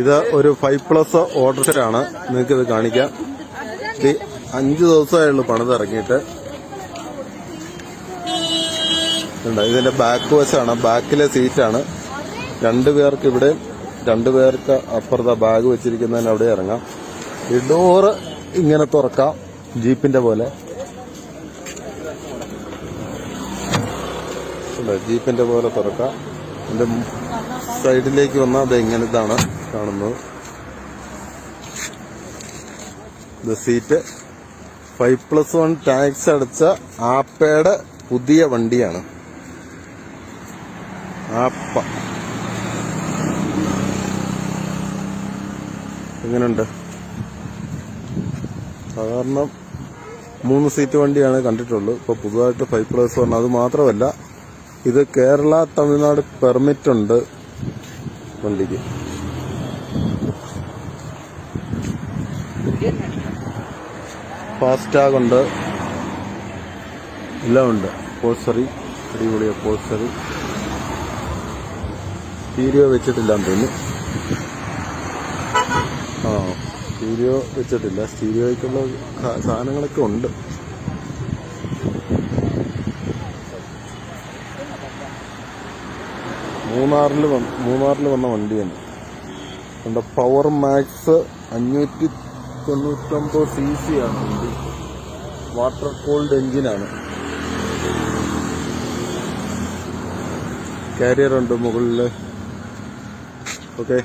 ഇത് ഒരു 5+ ഓർഡറാണ്. നിങ്ങൾക്ക് ഇത് കാണിക്കാം. ഇത് 5 ദിവസമായുള്ളൂ പണിതിറങ്ങിയിട്ട്. ഇതിന്റെ ബാക്ക് വശമാണ്, ബാക്കിലെ സീറ്റാണ്. 2 പേർക്ക് ഇവിടെ, 2 പേർക്ക് അപ്പുറത്തെ ബാഗ് വെച്ചിരിക്കുന്നതിന് അവിടെ ഇറങ്ങാം. ഈ ഡോറ് ഇങ്ങനെ തുറക്കാം, ജീപ്പിന്റെ പോലെ. ജീപ്പിന്റെ പോലെ തുറക്കാം. ഇതിന്റെ സൈഡിലേക്ക് വന്നാൽ അത് ഇങ്ങനത്താണ് കാണുന്നത്. ഇത് സീറ്റ് 5+1 ടാക്സ് അടച്ച ആപ്പയുടെ പുതിയ വണ്ടിയാണ്. ആപ്പ എങ്ങനെയുണ്ട്? സാധാരണ 3 സീറ്റ് വണ്ടിയാണ് കണ്ടിട്ടുള്ളൂ. ഇപ്പൊ പുതുതായിട്ട് 5+1. അത് മാത്രമല്ല, ഇത് കേരള തമിഴ്നാട് പെർമിറ്റ് ഉണ്ട് വണ്ടിക്ക്. ഫാസ്റ്റാഗ് ഉണ്ട്, എല്ലാം ഉണ്ട്. അപ്പോൾസറി അടിപൊളി അപ്പോൾസറി. സ്റ്റീരിയോ വെച്ചിട്ടില്ലാന്ന് തോന്നുന്നു. സ്റ്റീരിയോ വെച്ചിട്ടില്ല. സ്റ്റീരിയോയ്ക്കുള്ള സാധനങ്ങളൊക്കെ ഉണ്ട്. മൂന്നാറിൽ വന്ന വണ്ടിയാണ്. പവർ മാക്സ് 599 cc ആണ് വണ്ടി. വാട്ടർ കൂൾഡ് എഞ്ചിനാണ്. കാരിയർ ഉണ്ട് മുകളില്. ഓക്കെ.